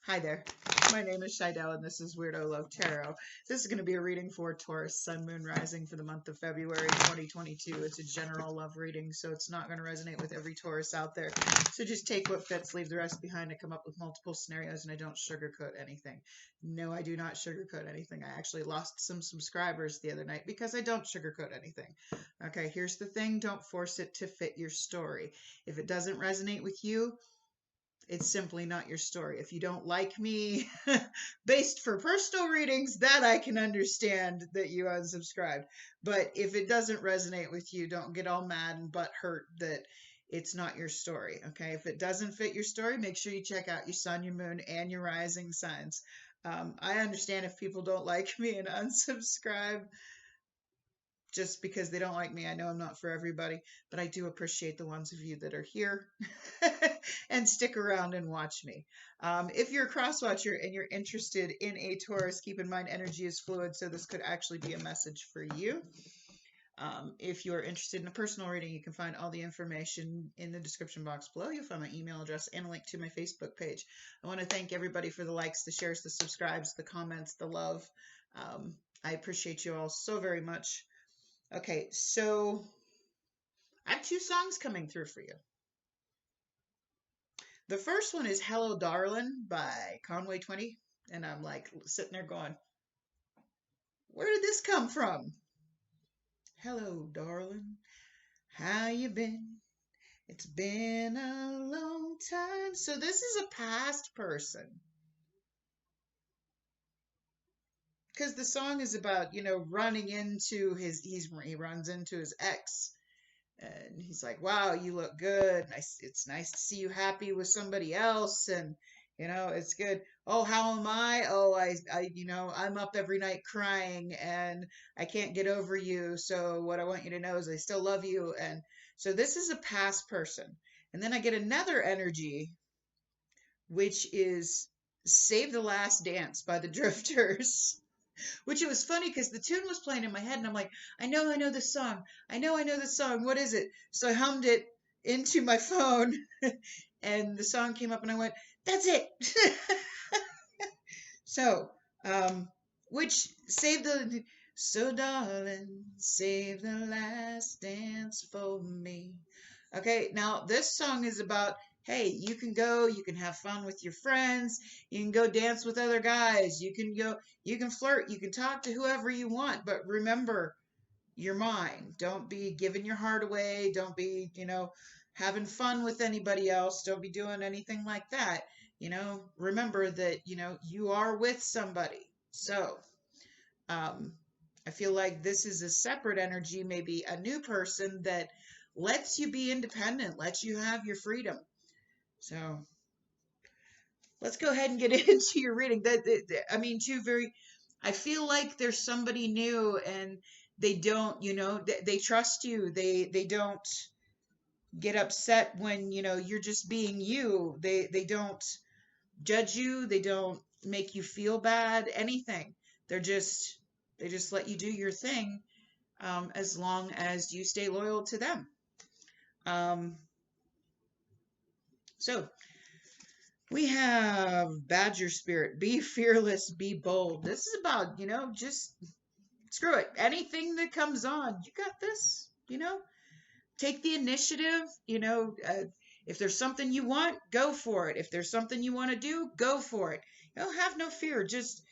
Hi there. My name is Shidell, and this is Weirdo Love Tarot. This is going to be a reading for Taurus, Sun, Moon, Rising for the month of February 2022. It's a general love reading, so it's not going to resonate with every Taurus out there. So just take what fits, leave the rest behind. I come up with multiple scenarios, and I don't sugarcoat anything. No, I do not sugarcoat anything. I actually lost some subscribers the other night because I don't sugarcoat anything. Okay, here's the thing. Don't force it to fit your story. If it doesn't resonate with you, it's simply not your story. If you don't like me based for personal readings, that I can understand that you unsubscribed. But if it doesn't resonate with you, don't get all mad and butt hurt that it's not your story. Okay. If it doesn't fit your story, make sure you check out your sun, your moon, and your rising signs. I understand if people don't like me and unsubscribe just because they don't like me. I know I'm not for everybody, but I do appreciate the ones of you that are here and stick around and watch me. If you're a cross watcher and you're interested in a Taurus, keep in mind energy is fluid, so this could actually be a message for you. If you're interested in a personal reading, you can find all the information in the description box below. You'll find my email address and a link to my Facebook page. I want to thank everybody for the likes, the shares, the subscribes, the comments, the love. I appreciate you all so very much. Okay, so I have two songs coming through for you. The first one is Hello Darlin' by Conway 20, and I'm like sitting there going, where did this come from? Hello darling, how you been? It's been a long time. So this is a past person. Because the song is about, running into he runs into his ex. And he's like, wow, you look good. It's nice to see you happy with somebody else. And, it's good. Oh, how am I? Oh, I'm up every night crying and I can't get over you. So what I want you to know is I still love you. And so this is a past person. And then I get another energy, which is Save the Last Dance by the Drifters. Which it was funny because the tune was playing in my head and I'm like, I know this song. I know this song. What is it? So I hummed it into my phone and the song came up and I went, that's it. So, so darling, save the last dance for me. Okay, now this song is about, hey, you can have fun with your friends, you can go dance with other guys, you can flirt, you can talk to whoever you want, but remember, you're mine. Don't be giving your heart away, don't be, having fun with anybody else, don't be doing anything like that. Remember that, you are with somebody. So, I feel like this is a separate energy, maybe a new person that lets you be independent, lets you have your freedom. So let's go ahead and get into your reading. I feel like there's somebody new and they don't, they trust you. They don't get upset when, you're just being you. They don't judge you. They don't make you feel bad, anything. They just let you do your thing, as long as you stay loyal to them. So we have Badger Spirit. Be fearless, be bold. This is about, just screw it. Anything that comes on, you got this, take the initiative, if there's something you want, go for it. If there's something you want to do, go for it. Have no fear. Just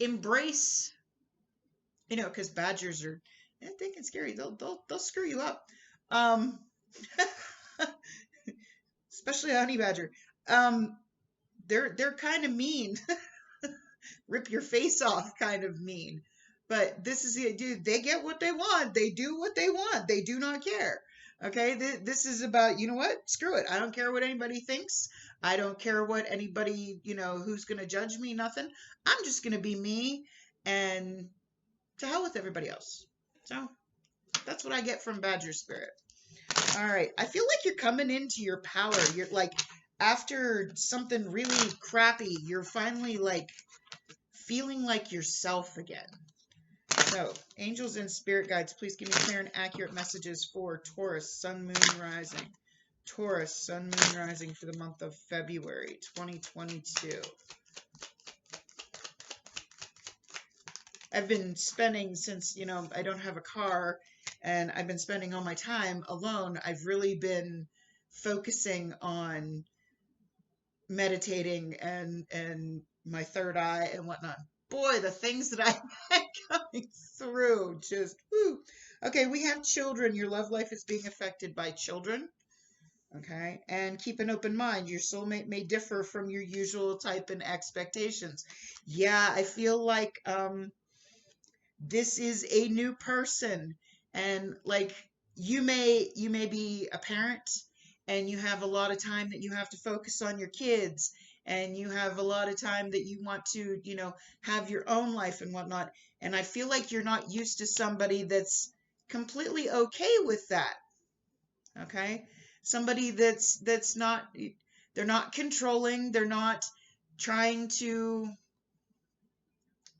embrace, because badgers are, they can scare you. They'll screw you up. Especially a honey badger. They're kind of mean. Rip your face off kind of mean. But this is it, dude. They get what they want. They do what they want. They do not care. Okay, this is about, you know what? Screw it. I don't care what anybody thinks. I don't care what anybody, who's going to judge me, nothing. I'm just going to be me, and to hell with everybody else. So that's what I get from Badger Spirit. All right. I feel like you're coming into your power. You're like, after something really crappy, you're finally like feeling like yourself again. So, angels and spirit guides, please give me clear and accurate messages for Taurus, Sun, Moon, Rising, Taurus, Sun, Moon, Rising for the month of February 2022. I've been spending, since, you know, I don't have a car and I've been spending all my time alone, I've really been focusing on meditating and my third eye and whatnot. Boy, the things that I've had coming through, just whoo. Okay, we have children. Your love life is being affected by children. Okay, and keep an open mind. Your soulmate may differ from your usual type and expectations. Yeah, I feel like this is a new person, and like you may be a parent and you have a lot of time that you have to focus on your kids, and you have a lot of time that you want to, you know, have your own life and whatnot, and I feel like you're not used to somebody that's completely okay with that. Okay, somebody that's not, they're not controlling, they're not trying to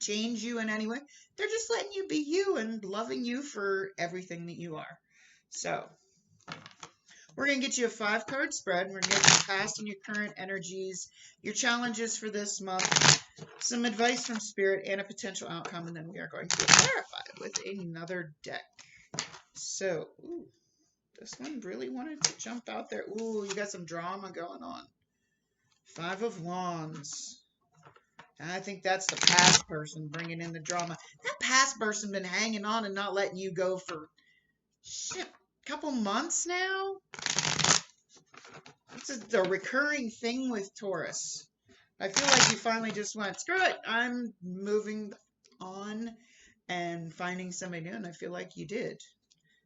change you in any way. They're just letting you be you and loving you for everything that you are. So we're going to get you a 5-card spread. We're going to get your past and your current energies, your challenges for this month, some advice from Spirit, and a potential outcome. And then we are going to clarify with another deck. So, ooh, this one really wanted to jump out there. Ooh, you got some drama going on. 5 of Wands. I think that's the past person bringing in the drama. That past person been hanging on and not letting you go for shit, a couple months now. It's a recurring thing with Taurus. I feel like you finally just went, screw it, I'm moving on and finding somebody new, and I feel like you did.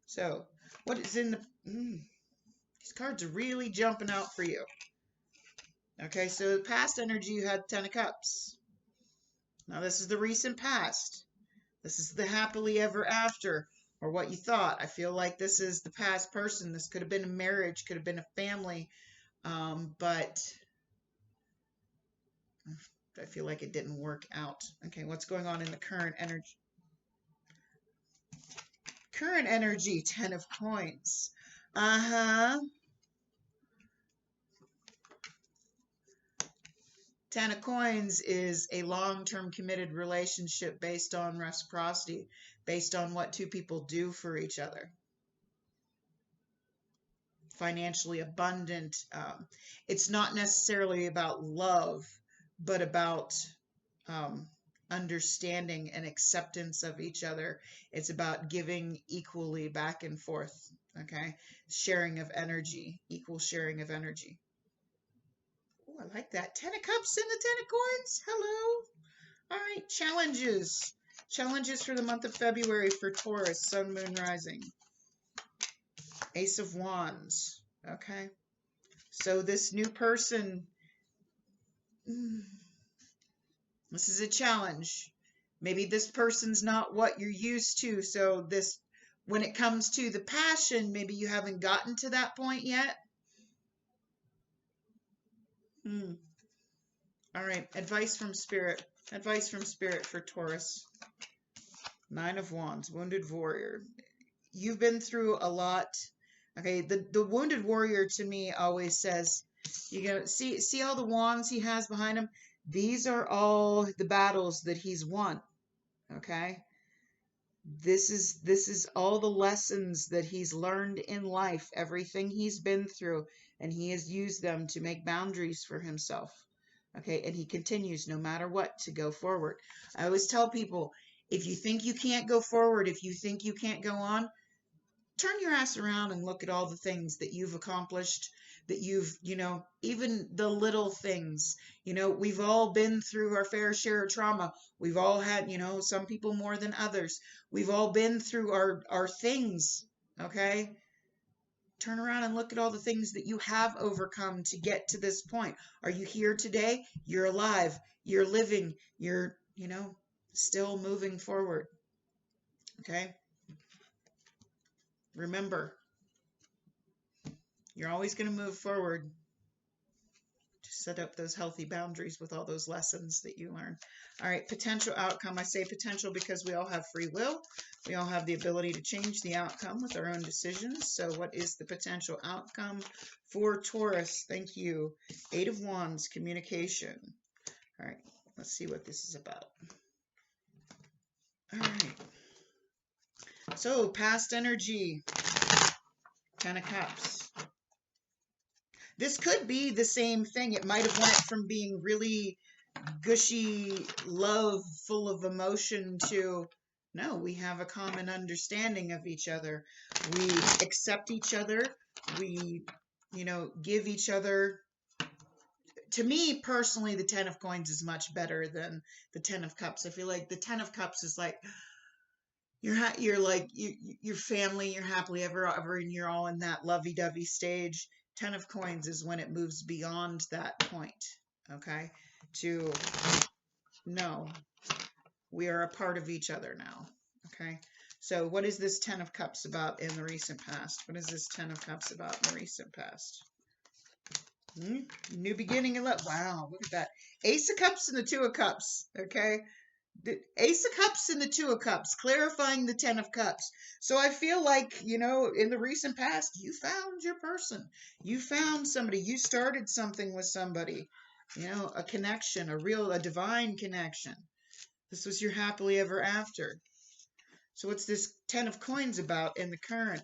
So, what is in the... these cards are really jumping out for you. Okay, so past energy, you had 10 of Cups. Now, this is the recent past. This is the happily ever after, or what you thought. I feel like this is the past person. This could have been a marriage, could have been a family, but I feel like it didn't work out. Okay, what's going on in the current energy? Current energy, 10 of Coins. Ten of Coins is a long-term committed relationship based on reciprocity, based on what two people do for each other. Financially abundant. It's not necessarily about love, but about understanding and acceptance of each other. It's about giving equally back and forth. Okay, sharing of energy, equal sharing of energy. Oh, I like that. 10 of Cups and the 10 of Coins. Hello. All right, challenges. Challenges for the month of February for Taurus, Sun, Moon, Rising. Ace of Wands. Okay. So this new person, this is a challenge. Maybe this person's not what you're used to. So this, when it comes to the passion, maybe you haven't gotten to that point yet. All right, advice from Spirit. Advice from Spirit for Taurus. 9 of Wands, Wounded Warrior. You've been through a lot. Okay, the Wounded Warrior to me always says, you know, see all the wands he has behind him? These are all the battles that he's won. Okay? This is all the lessons that he's learned in life, everything he's been through, and he has used them to make boundaries for himself. Okay, and he continues no matter what to go forward. I always tell people, if you think you can't go forward, if you think you can't go on, turn your ass around and look at all the things that you've accomplished, that you've, you know, even the little things. You know, we've all been through our fair share of trauma. We've all had, you know, some people more than others. We've all been through our things, okay? Turn around and look at all the things that you have overcome to get to this point. Are you here today? You're alive. You're living. You're, you know, still moving forward. Okay? Remember, you're always going to move forward. set up those healthy boundaries with all those lessons that you learn. All right, potential outcome. I say potential because we all have free will. We all have the ability to change the outcome with our own decisions. So what is the potential outcome for Taurus? Thank you. 8 of Wands, communication. All right, let's see what this is about. All right. So past energy, 10 of Cups. This could be the same thing. It might have went from being really gushy love, full of emotion, to no, we have a common understanding of each other. We accept each other. We, give each other. To me personally, the 10 of Coins is much better than the 10 of Cups. I feel like the 10 of Cups is like you're like your family, you're happily ever after, and you're all in that lovey-dovey stage. 10 of Coins is when it moves beyond that point, okay? To, no, we are a part of each other now, okay? So what is this 10 of Cups about in the recent past? What is this 10 of Cups about in the recent past? New beginning and love. Wow, look at that. Ace of Cups and the 2 of Cups, okay? The Ace of Cups and the 2 of Cups, clarifying the 10 of Cups. So I feel like, in the recent past, you found your person. You found somebody. You started something with somebody. A connection, a divine connection. This was your happily ever after. So what's this 10 of Coins about in the current?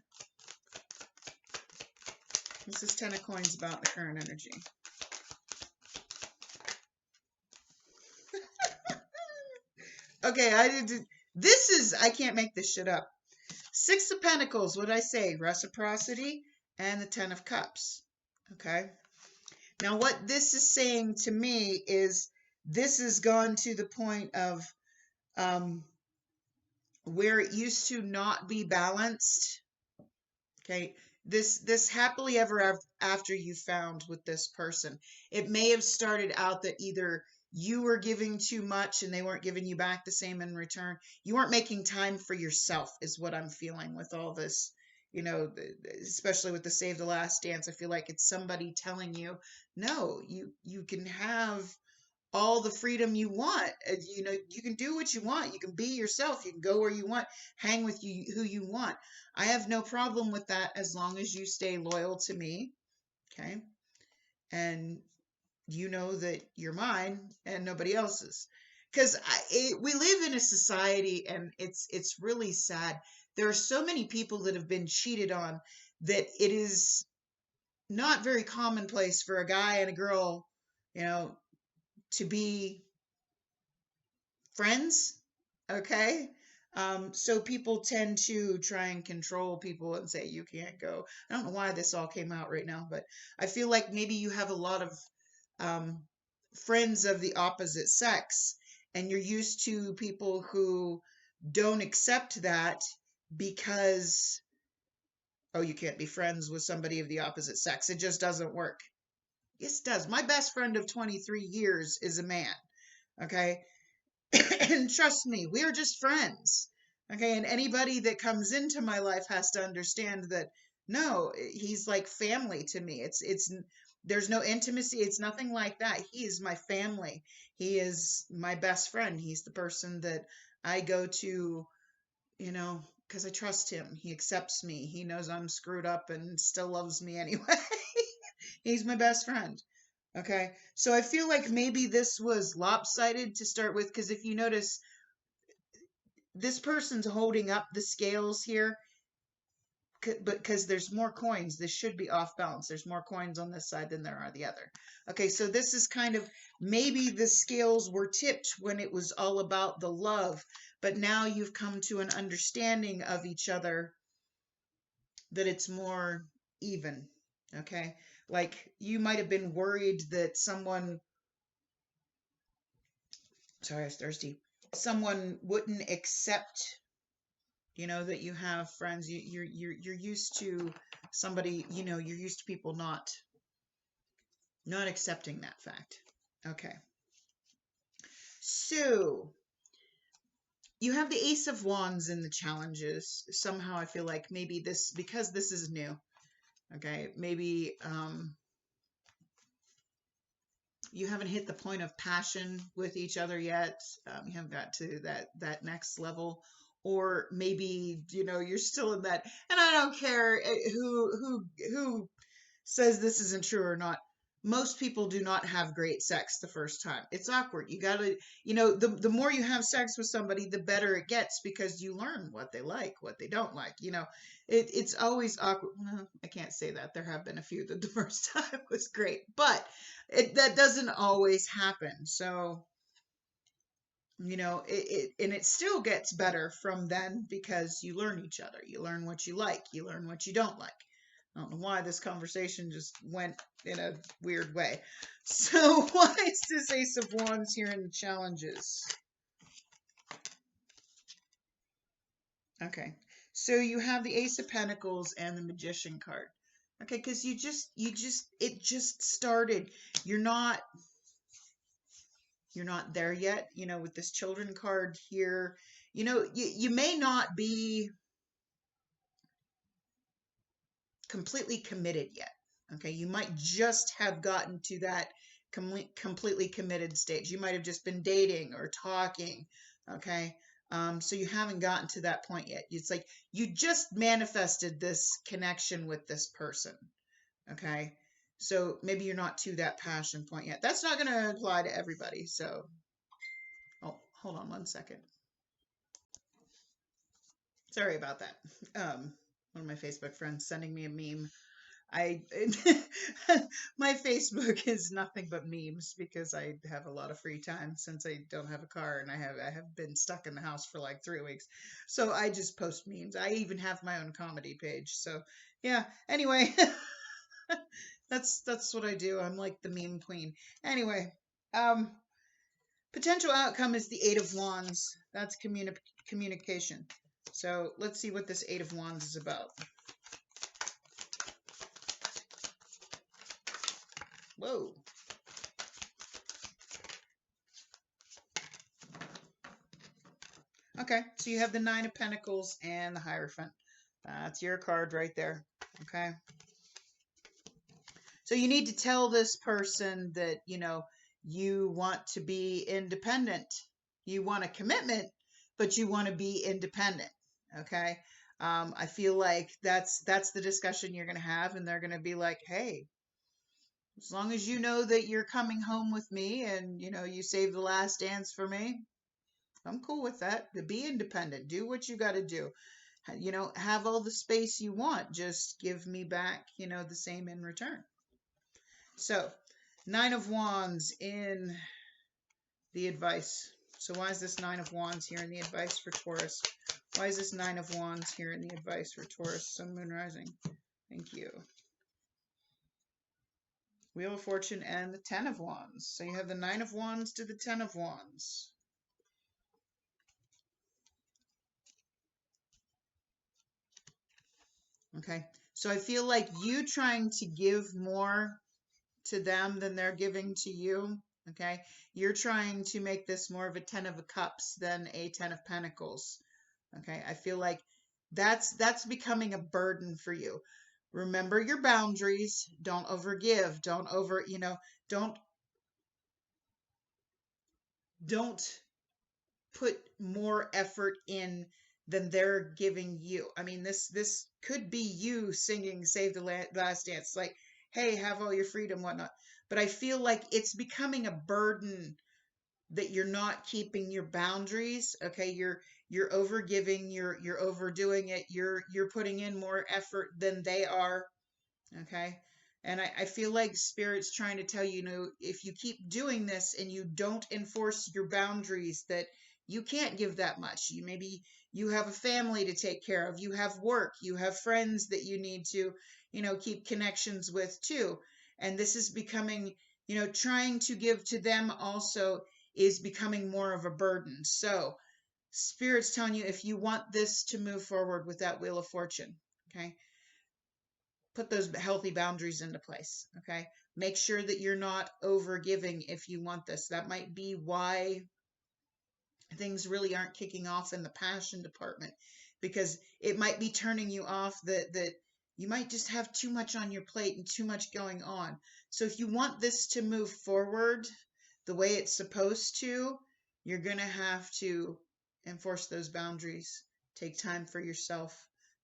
What's this 10 of Coins about in the current energy? Okay, I can't make this shit up. 6 of Pentacles, what did I say? Reciprocity and the 10 of Cups. Okay. Now what this is saying to me is this has gone to the point of where it used to not be balanced. Okay. This happily ever after you found with this person. It may have started out that either you were giving too much and they weren't giving you back the same in return. You weren't making time for yourself is what I'm feeling with all this, especially with the Save the Last Dance. I feel like it's somebody telling you, no, you can have all the freedom you want. You can do what you want. You can be yourself. You can go where you want, hang with who you want. I have no problem with that as long as you stay loyal to me. Okay. And you know that you're mine and nobody else's. Because we live in a society, and it's really sad. There are so many people that have been cheated on that it is not very commonplace for a guy and a girl, to be friends. Okay. So people tend to try and control people and say, you can't go. I don't know why this all came out right now, but I feel like maybe you have a lot of friends of the opposite sex, and you're used to people who don't accept that because, oh, you can't be friends with somebody of the opposite sex. It just doesn't work. Yes, it does. My best friend of 23 years is a man. Okay. And trust me, we are just friends. Okay. And anybody that comes into my life has to understand that, no, he's like family to me. There's no intimacy. It's nothing like that. He is my family. He is my best friend. He's the person that I go to, because I trust him. He accepts me. He knows I'm screwed up and still loves me anyway. He's my best friend. Okay. So I feel like maybe this was lopsided to start with, because if you notice, this person's holding up the scales here, because there's more coins. This should be off balance. There's more coins on this side than there are the other. Okay, so this is kind of, maybe the scales were tipped when it was all about the love, but now you've come to an understanding of each other that it's more even. Okay, like you might have been worried that someone, sorry, I was thirsty, someone wouldn't accept, that you have friends. You're used to somebody, you're used to people not accepting that fact. Okay. So you have the Ace of Wands in the challenges. Somehow I feel like maybe this, because this is new. Okay. Maybe, you haven't hit the point of passion with each other yet. You haven't got to that next level, or maybe you're still in that. And I don't care who says this isn't true or not. Most people do not have great sex the first time. It's awkward. You gotta, the more you have sex with somebody, the better it gets, because you learn what they like, what they don't like. It's always awkward. Well, I can't say that. There have been a few that the first time was great, but that doesn't always happen. So, and it still gets better from then, because you learn each other. You learn what you like. You learn what you don't like. I don't know why this conversation just went in a weird way. So why is this Ace of Wands here in the challenges? Okay. So you have the Ace of Pentacles and the Magician card. Okay, because it just started. You're not there yet, with this Children card here. You may not be completely committed yet. Okay, you might just have gotten to that completely committed stage. You might have just been dating or talking. Okay, so you haven't gotten to that point yet. It's like you just manifested this connection with this person. Okay, so maybe you're not to that passion point yet. That's not going to apply to everybody. So, oh, hold on one second. Sorry about that. One of my Facebook friends sending me a meme. My Facebook is nothing but memes, because I have a lot of free time since I don't have a car, and I have been stuck in the house for like 3 weeks. So I just post memes. I even have my own comedy page. So yeah, anyway, that's what I do. I'm like the meme queen. Anyway, potential outcome is the Eight of Wands. That's communication. So let's see what this Eight of Wands is about. Whoa. Okay, so you have the Nine of Pentacles and the Hierophant. That's your card right there. Okay. So you need to tell this person that, you want to be independent. You want a commitment, but you want to be independent. Okay. I feel like that's the discussion you're going to have, and they're going to be like, hey, as long as you know that you're coming home with me, and, you save the last dance for me, I'm cool with that. Be independent. Do what you got to do. Have all the space you want. Just give me back, the same in return. So, Nine of Wands in the advice. So why is this Nine of Wands here in the advice for Taurus? Why is this Nine of Wands here in the advice for Taurus, Sun, Moon, Rising? Thank you. Wheel of Fortune and the Ten of Wands. So you have the Nine of Wands to the Ten of Wands. Okay. So I feel like you trying to give more to them than they're giving to you. Okay. You're trying to make this more of a Ten of Cups than a Ten of Pentacles. Okay. I feel like that's becoming a burden for you. Remember your boundaries. Don't overgive. Don't don't put more effort in than they're giving you. I mean, this could be you singing Save the Last Dance, like, hey, have all your freedom, whatnot. But I feel like it's becoming a burden that you're not keeping your boundaries. Okay, you're overgiving, you're overdoing it, you're putting in more effort than they are. Okay. And I feel like Spirit's trying to tell you, if you keep doing this and you don't enforce your boundaries, that you can't give that much. Maybe you have a family to take care of, you have work, you have friends that you need to, keep connections with too. And this is becoming, trying to give to them also is becoming more of a burden. So Spirit's telling you, if you want this to move forward with that Wheel of Fortune, okay, put those healthy boundaries into place. Okay. Make sure that you're not over giving if you want this. That might be why things really aren't kicking off in the passion department, because it might be turning you off that you might just have too much on your plate and too much going on. So if you want this to move forward the way it's supposed to, you're going to have to enforce those boundaries. Take time for yourself.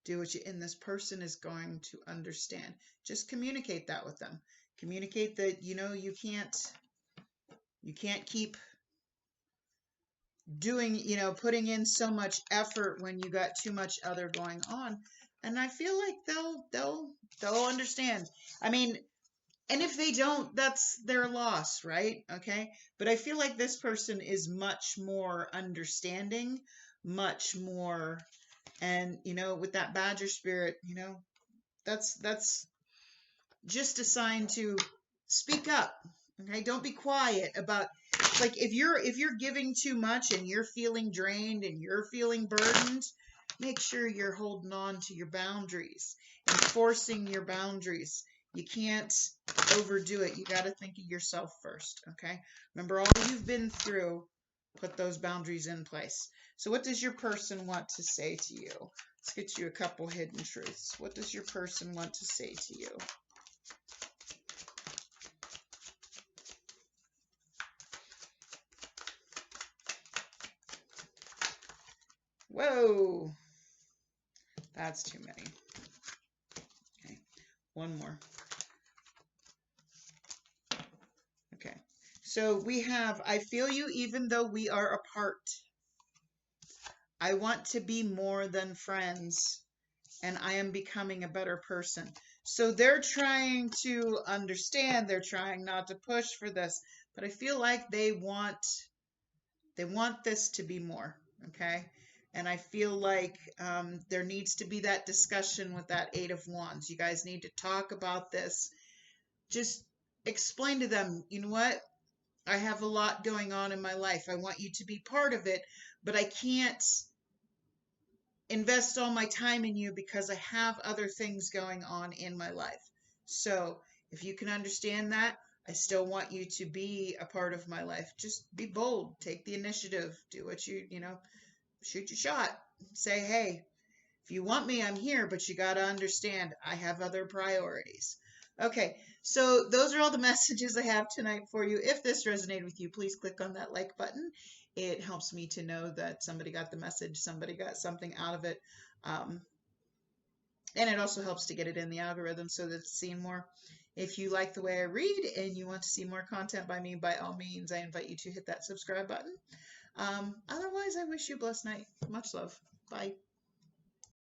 Do what you, and this person is going to understand. Just communicate that with them. Communicate that, you know, you can't keep doing, you know, putting in so much effort when you got too much other going on. And I feel like they'll understand. I mean, and if they don't, that's their loss, right? Okay. But I feel like this person is much more understanding, much more, and, you know, with that badger spirit, you know, that's just a sign to speak up. Okay. Don't be quiet about, like, if you're giving too much and you're feeling drained and you're feeling burdened, make sure you're holding on to your boundaries, enforcing your boundaries. You can't overdo it. You got to think of yourself first, okay? Remember all you've been through, put those boundaries in place. So what does your person want to say to you? Let's get you a couple hidden truths. What does your person want to say to you? Whoa, that's too many. Okay, one more. Okay, so we have, I feel you even though we are apart. I want to be more than friends, and I am becoming a better person. So they're trying to understand, they're trying not to push for this, but I feel like they want this to be more, okay? And I feel like there needs to be that discussion with that Eight of Wands. You guys need to talk about this. Just explain to them, you know what? I have a lot going on in my life. I want you to be part of it, but I can't invest all my time in you because I have other things going on in my life. So if you can understand that, I still want you to be a part of my life. Just be bold. Take the initiative. Do what you know, shoot your shot. Say, hey, if you want me, I'm here, but you got to understand I have other priorities. Okay, so those are all the messages I have tonight for you. If this resonated with you, please click on that like button. It helps me to know that somebody got the message, somebody got something out of it. And it also helps to get it in the algorithm so that it's seen more. If you like the way I read and you want to see more content by me, by all means, I invite you to hit that subscribe button. Otherwise, I wish you a blessed night. Much love. Bye.